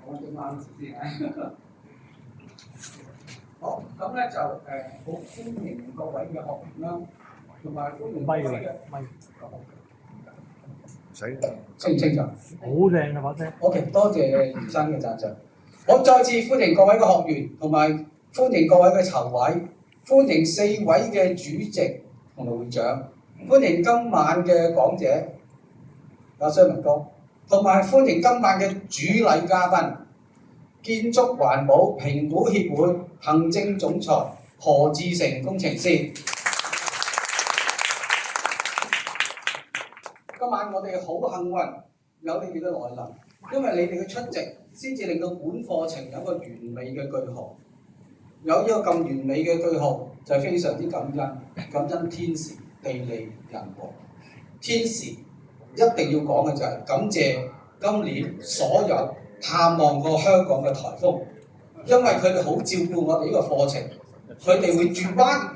講啲啱字先好，咁咧就好歡迎各位嘅學員啦，同埋歡迎各位嘅清唔清楚？好靚啊把聲。OK， 多謝余生嘅讚賞。我再次歡迎各位嘅學員，同埋歡迎各位嘅籌委，歡迎4位嘅主席同埋會長，歡迎今晚嘅講者阿張文哥，同埋歡迎今晚嘅主禮嘉賓，建築環保評估協會行政總裁何志成工程師。今晚我哋好幸運有你哋嘅來臨，因為你哋嘅出席，先至令到本課程有一個完美嘅句號。有呢個咁完美嘅句號，就係非常之感恩，感恩天時地利人和。天時一定要講嘅就係感謝今年所有探望過香港嘅颱風，因為佢哋好照顧我哋呢個課程，佢哋會轉彎，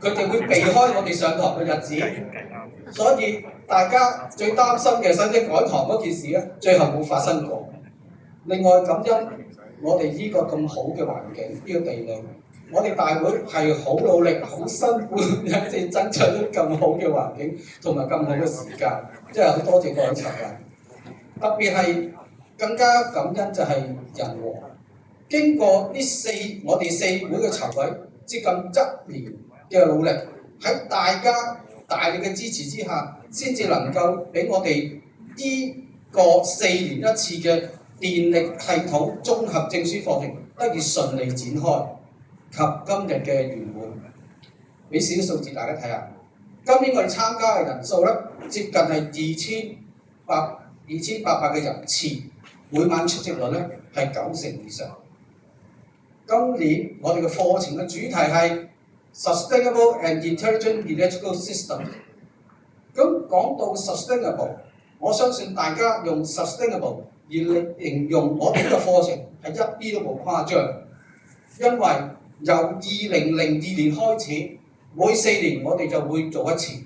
佢哋會避開我哋上堂嘅日子，所以大家最擔心嘅使唔使改堂嗰件事咧，最後冇發生過。另外感恩我哋呢個咁好嘅環境，呢個地理，我哋大會係好努力、好辛苦，一直爭取咗咁好嘅環境同埋咁好嘅時間，真係好多謝各位籌委。特別係更加感恩就係人和，經過我哋4會嘅籌委接近1年嘅努力，喺大家大力嘅支持之下，先至能夠俾我哋呢個4年一次嘅電力系統綜合證書課程得以順利展開，及今日嘅圓滿。俾少數字大家睇下，今年我哋參加嘅人數咧，接近係2800嘅人次，每晚出席率咧係90%以上。今年我哋嘅課程嘅主題係 Sustainable and Intelligent Electrical System。咁講到 sustainable， 我相信大家用 sustainable 而嚟形容我哋呢個課程係一啲都冇誇張，因為由2002年開始，每4年我哋就會做一次，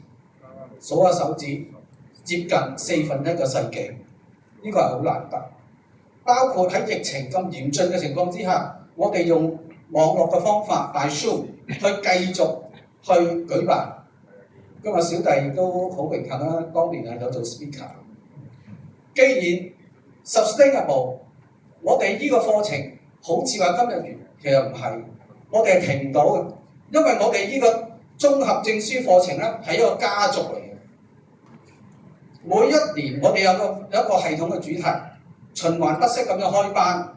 數下手指，接近1/4個世紀，呢個係好難得。包括喺疫情咁嚴峻嘅情況之下，我哋用網絡嘅方法 by Zoom 去繼續去舉辦。今日小弟都好榮幸啦，當年係有做 speaker。既然 sustainable， 我哋呢個課程好似話今日完，其實唔係，我哋係停唔到嘅，因為我哋呢個綜合證書課程咧係一個家族嚟嘅。每一年我哋有一個系統嘅主題，循環不息咁樣開班，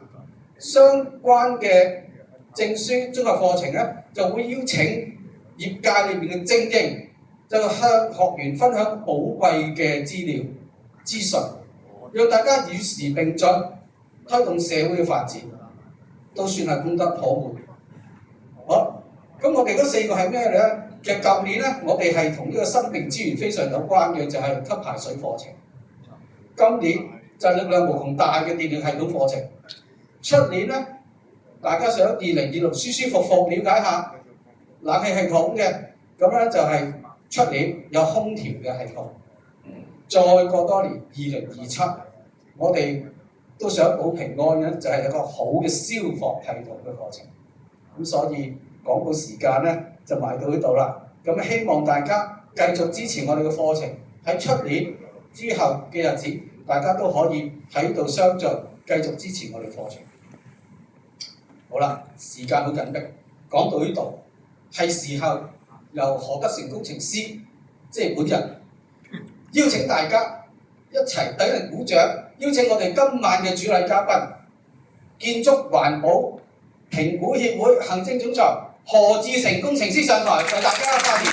相關嘅證書綜合課程咧就會邀請業界裏面嘅精英，就向學員分享寶貴嘅資料資訊，讓大家與時並進，推動社會嘅發展，都算係功德可沒。好，咁我哋嗰4個係咩咧？其實舊年咧，我哋係同呢個生命資源非常有關嘅，就係吸排水課程。今年就係力量無窮大嘅電力系統課程。出年咧，大家想2026舒舒服服了解下冷氣系統嘅，咁咧就係出年有空調嘅系統。再過多年2027，我哋都想保平安嘅，就係一個好嘅消防系統嘅課程。咁所以廣告時間咧就埋到呢度啦。咁希望大家繼續支持我哋嘅課程，喺出年之後嘅日子，大家都可以喺度相聚，繼續支持我哋課程。好啦，時間好緊迫，講到呢度，係時候由何德成工程師，即係本人，邀請大家一齊等人鼓掌，邀請我哋今晚嘅主禮嘉賓，建築環保評估協會行政總裁何志成工程師上台為大家發言。